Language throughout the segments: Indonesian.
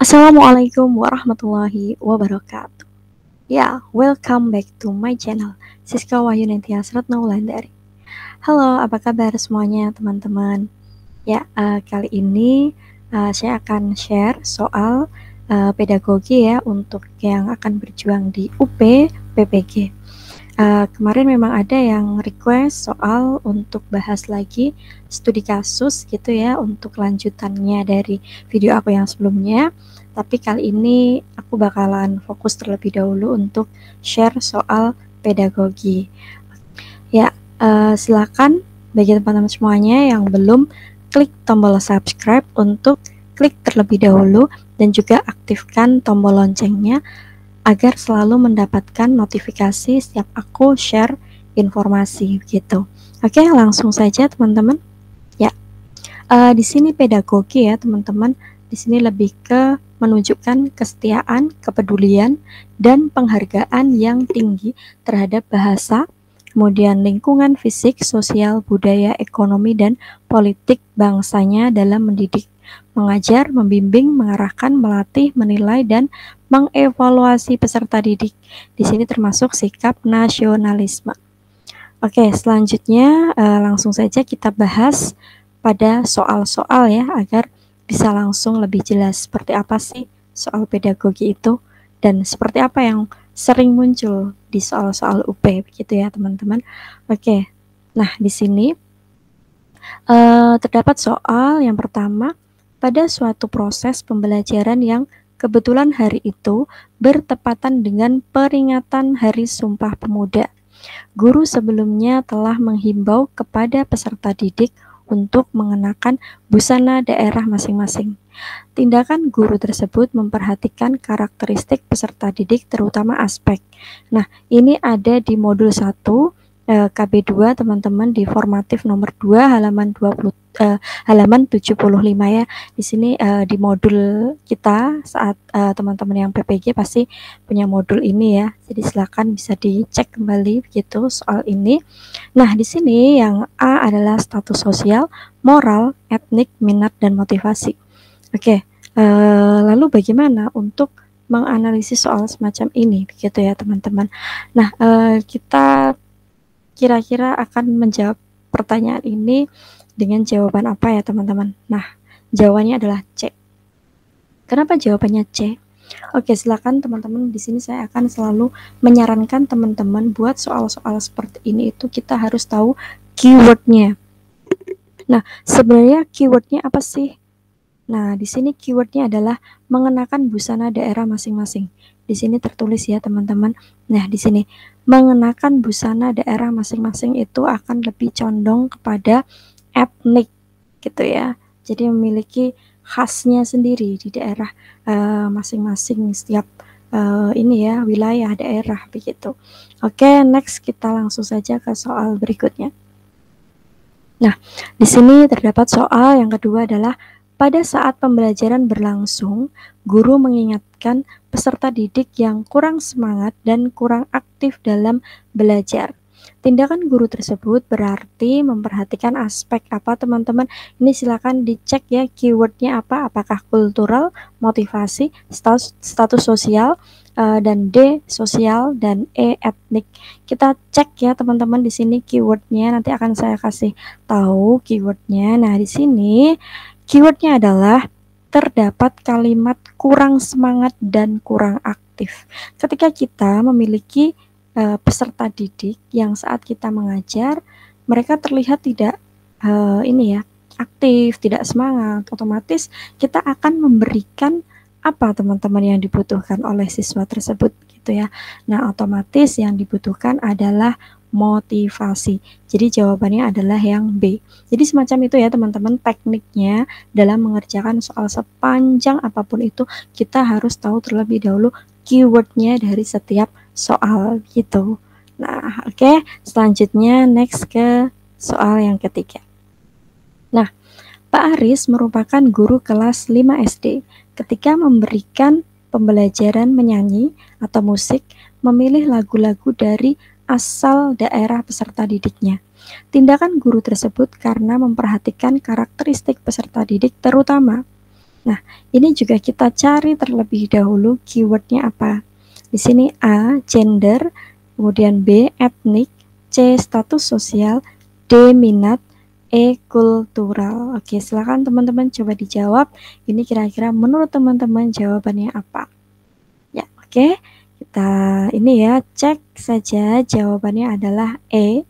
Assalamualaikum warahmatullahi wabarakatuh. Ya, welcome back to my channel, Siska Wahyunentia Retnaulandari. Halo, apa kabar semuanya teman-teman? Ya, kali ini saya akan share soal pedagogi ya untuk yang akan berjuang di UP PPG. Kemarin memang ada yang request soal untuk bahas lagi studi kasus gitu ya untuk lanjutannya dari video aku yang sebelumnya. Tapi kali ini aku bakalan fokus terlebih dahulu untuk share soal pedagogi. Ya, silakan bagi teman-teman semuanya yang belum klik tombol subscribe untuk klik terlebih dahulu dan juga aktifkan tombol loncengnya agar selalu mendapatkan notifikasi setiap aku share informasi gitu. Oke, langsung saja teman-teman. Ya, di sini pedagogi ya teman-teman. Di sini lebih ke menunjukkan kesetiaan, kepedulian, dan penghargaan yang tinggi terhadap bahasa, kemudian lingkungan fisik, sosial, budaya, ekonomi, dan politik bangsanya dalam mendidik, mengajar, membimbing, mengarahkan, melatih, menilai, dan mengevaluasi peserta didik. Di sini termasuk sikap nasionalisme. Oke, selanjutnya langsung saja kita bahas pada soal-soal ya, agar bisa langsung lebih jelas seperti apa sih soal pedagogi itu dan seperti apa yang sering muncul di soal-soal UP begitu ya teman-teman. Oke, nah di sini terdapat soal yang pertama, pada suatu proses pembelajaran yang kebetulan hari itu bertepatan dengan peringatan Hari Sumpah Pemuda. Guru sebelumnya telah menghimbau kepada peserta didik untuk mengenakan busana daerah masing-masing. Tindakan guru tersebut memperhatikan karakteristik peserta didik terutama aspek. Nah, ini ada di modul 1 KB2 teman-teman di formatif nomor 2 halaman 75 ya. Di sini di modul kita saat teman-teman yang PPG pasti punya modul ini ya. Jadi silakan bisa dicek kembali begitu soal ini. Nah, di sini yang A adalah status sosial, moral, etnik, minat dan motivasi. Oke, lalu bagaimana untuk menganalisis soal semacam ini begitu ya teman-teman. Nah, kita kira-kira akan menjawab pertanyaan ini dengan jawaban apa ya teman-teman? Nah, jawabannya adalah C. Kenapa jawabannya C? Oke, silakan teman-teman. Di sini saya akan selalu menyarankan teman-teman buat soal-soal seperti ini itu kita harus tahu keywordnya. Nah, sebenarnya keywordnya apa sih? Nah, di sini keywordnya adalah mengenakan busana daerah masing-masing. Di sini tertulis ya teman-teman. Nah, di sini mengenakan busana daerah masing-masing itu akan lebih condong kepada etnik gitu ya. Jadi memiliki khasnya sendiri di daerah masing-masing setiap ini ya wilayah daerah begitu. Oke, next kita langsung saja ke soal berikutnya. Nah, di sini terdapat soal yang kedua adalah pada saat pembelajaran berlangsung, guru mengingatkan peserta didik yang kurang semangat dan kurang aktif dalam belajar. Tindakan guru tersebut berarti memperhatikan aspek apa teman-teman? Ini silakan dicek ya keywordnya apa, apakah kultural, motivasi, status sosial, dan D sosial, dan E etnik. Kita cek ya teman-teman di sini keywordnya, nanti akan saya kasih tahu keywordnya. Nah di sini keywordnya adalah terdapat kalimat kurang semangat dan kurang aktif. Ketika kita memiliki peserta didik yang saat kita mengajar, mereka terlihat tidak aktif, tidak semangat, otomatis kita akan memberikan apa teman-teman yang dibutuhkan oleh siswa tersebut gitu ya. Nah, otomatis yang dibutuhkan adalah motivasi. Jadi jawabannya adalah yang B. Jadi semacam itu ya teman-teman tekniknya dalam mengerjakan soal sepanjang apapun itu kita harus tahu terlebih dahulu keywordnya dari setiap soal gitu. Nah, oke. Selanjutnya next ke soal yang ketiga. Nah, Pak Aris merupakan guru kelas 5 SD. Ketika memberikan pembelajaran menyanyi atau musik, memilih lagu-lagu dari asal daerah peserta didiknya. Tindakan guru tersebut karena memperhatikan karakteristik peserta didik terutama. Nah, ini juga kita cari terlebih dahulu keywordnya apa. Di sini A, gender, kemudian B, etnik, C, status sosial, D, minat, E, kultural. Oke, silakan teman-teman coba dijawab. Ini kira-kira menurut teman-teman jawabannya apa? Ya, oke. Kita ini ya, cek saja jawabannya adalah E,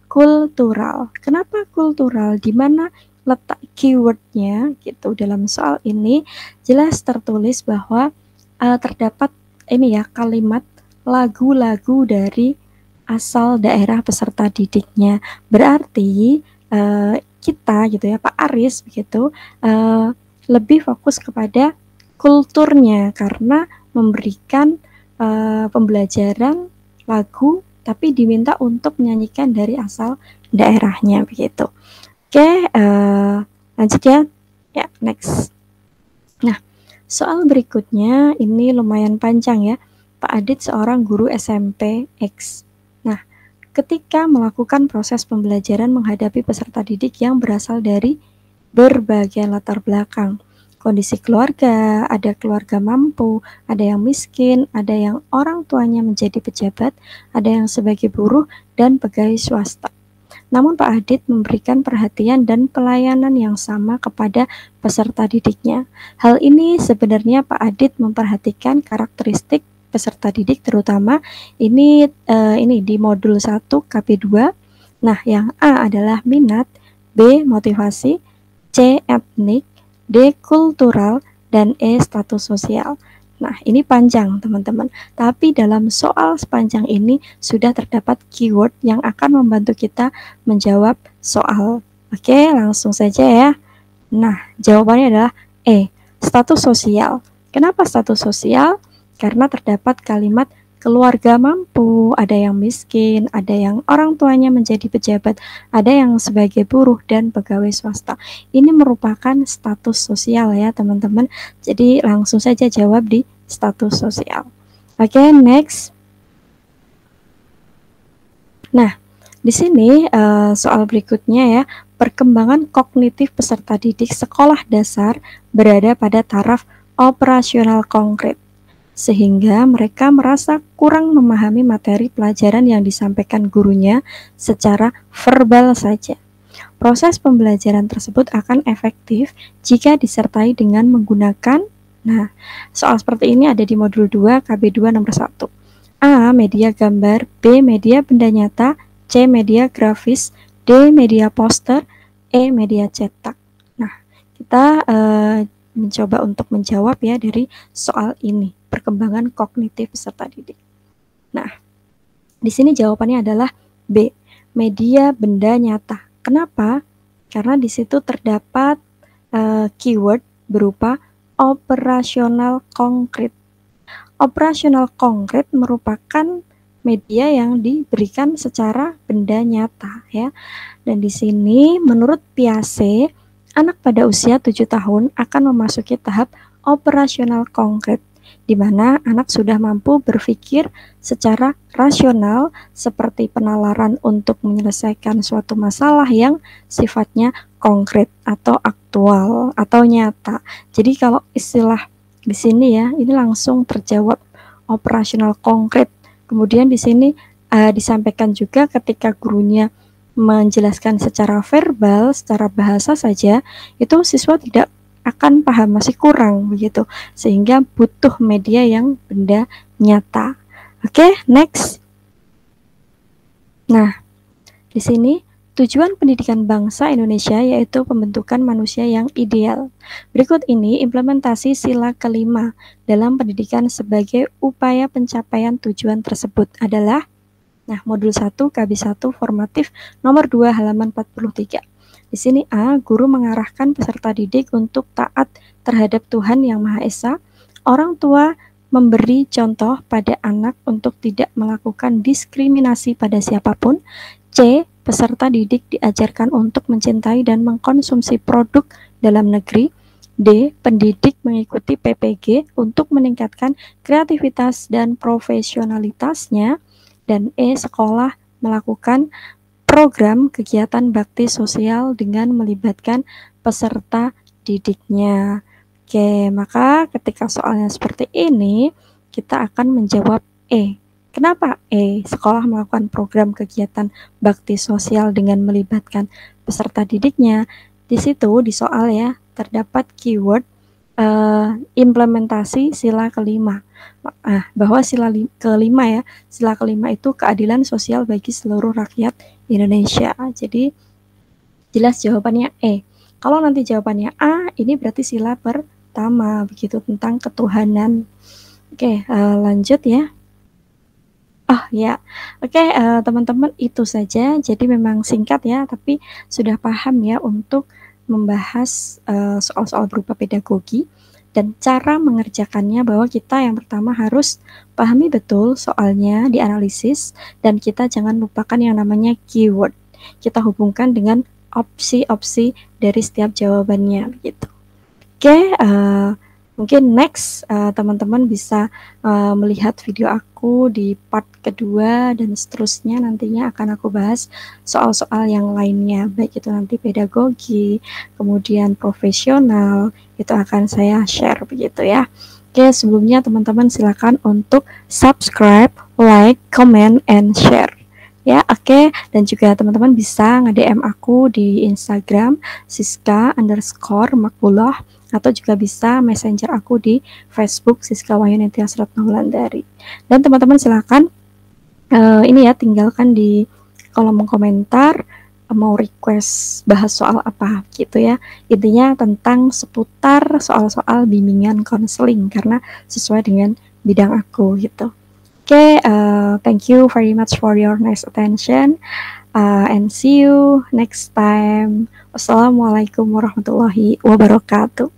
kultural. Kenapa kultural? Di mana letak keywordnya gitu dalam soal ini? Jelas tertulis bahwa terdapat ini ya kalimat lagu-lagu dari asal daerah peserta didiknya. Berarti kita gitu ya, Pak Aris begitu lebih fokus kepada kulturnya karena memberikan pembelajaran lagu tapi diminta untuk menyanyikan dari asal daerahnya begitu. Oke, lanjut ya. Ya, next. Nah, soal berikutnya ini lumayan panjang ya. Pak Adit seorang guru SMP X. Nah, ketika melakukan proses pembelajaran menghadapi peserta didik yang berasal dari berbagai latar belakang. Kondisi keluarga, ada keluarga mampu, ada yang miskin, ada yang orang tuanya menjadi pejabat, ada yang sebagai buruh dan pegawai swasta. Namun Pak Adit memberikan perhatian dan pelayanan yang sama kepada peserta didiknya. Hal ini sebenarnya Pak Adit memperhatikan karakteristik peserta didik terutama ini di modul 1 KB2. Nah, yang A adalah minat, B motivasi, C etnik, D kultural, dan E status sosial. Nah, ini panjang teman-teman. Tapi dalam soal sepanjang ini sudah terdapat keyword yang akan membantu kita menjawab soal. Oke, langsung saja ya. Nah, jawabannya adalah E, status sosial. Kenapa status sosial? Karena terdapat kalimat keluarga mampu, ada yang miskin, ada yang orang tuanya menjadi pejabat, ada yang sebagai buruh dan pegawai swasta. Ini merupakan status sosial ya teman-teman. Jadi langsung saja jawab di status sosial. Oke, next. Nah, di sini soal berikutnya ya, perkembangan kognitif peserta didik sekolah dasar berada pada taraf operasional konkret, sehingga mereka merasa kurang memahami materi pelajaran yang disampaikan gurunya secara verbal saja. Proses pembelajaran tersebut akan efektif jika disertai dengan menggunakan, nah, soal seperti ini ada di modul 2 KB2 nomor 1. A. Media gambar, B. Media benda nyata, C. Media grafis, D. Media poster, E. Media cetak. Nah, kita mencoba untuk menjawab ya dari soal ini, perkembangan kognitif peserta didik. Nah, di sini jawabannya adalah B, media benda nyata. Kenapa? Karena di situ terdapat keyword berupa operasional konkret. Operasional konkret merupakan media yang diberikan secara benda nyata ya. Dan di sini menurut Piaget, anak pada usia 7 tahun akan memasuki tahap operasional konkret, di mana anak sudah mampu berpikir secara rasional seperti penalaran untuk menyelesaikan suatu masalah yang sifatnya konkret atau aktual atau nyata. Jadi kalau istilah di sini ya, ini langsung terjawab operasional konkret. Kemudian di sini disampaikan juga ketika gurunya menjelaskan secara verbal, secara bahasa saja, itu siswa tidak akan paham, masih kurang begitu, sehingga butuh media yang benda nyata. Oke, next. Nah, di sini tujuan pendidikan bangsa Indonesia yaitu pembentukan manusia yang ideal. Berikut ini implementasi sila kelima dalam pendidikan sebagai upaya pencapaian tujuan tersebut adalah, nah, modul 1 KB1 formatif nomor 2 halaman 43. Di sini A, guru mengarahkan peserta didik untuk taat terhadap Tuhan Yang Maha Esa. Orang tua memberi contoh pada anak untuk tidak melakukan diskriminasi pada siapapun. C, peserta didik diajarkan untuk mencintai dan mengkonsumsi produk dalam negeri. D, pendidik mengikuti PPG untuk meningkatkan kreativitas dan profesionalitasnya. Dan E, sekolah melakukan program kegiatan bakti sosial dengan melibatkan peserta didiknya. Oke, maka ketika soalnya seperti ini, kita akan menjawab E. Kenapa E? Sekolah melakukan program kegiatan bakti sosial dengan melibatkan peserta didiknya. Di situ, di soal ya, terdapat keyword implementasi sila kelima. Bahwa kelima ya, sila kelima itu keadilan sosial bagi seluruh rakyat Indonesia. Jadi, jelas jawabannya E. Kalau nanti jawabannya A, ini berarti sila pertama, begitu, tentang ketuhanan. Oke, lanjut ya. Oh ya, oke, teman-teman, itu saja. Jadi memang singkat ya, tapi sudah paham ya untuk membahas soal-soal berupa pedagogi dan cara mengerjakannya, bahwa kita yang pertama harus pahami betul soalnya, dianalisis, dan kita jangan lupakan yang namanya keyword. Kita hubungkan dengan opsi-opsi dari setiap jawabannya, begitu. Oke, mungkin next teman-teman bisa melihat video aku di part kedua, dan seterusnya nantinya akan aku bahas soal-soal yang lainnya, baik itu nanti pedagogi, kemudian profesional, itu akan saya share, begitu ya. Oke, sebelumnya teman-teman silakan untuk subscribe, like, comment, and share. Ya, oke. Dan juga teman-teman bisa nge-DM aku di Instagram siska_makbuloh, atau juga bisa messenger aku di Facebook Siska Wahyuni Tias Retnaulandari. Dan teman-teman silakan ini ya, tinggalkan di kolom komentar mau request bahas soal apa gitu ya. Intinya tentang seputar soal-soal bimbingan konseling, karena sesuai dengan bidang aku gitu. Oke, thank you very much for your nice attention, and see you next time. Wassalamualaikum warahmatullahi wabarakatuh.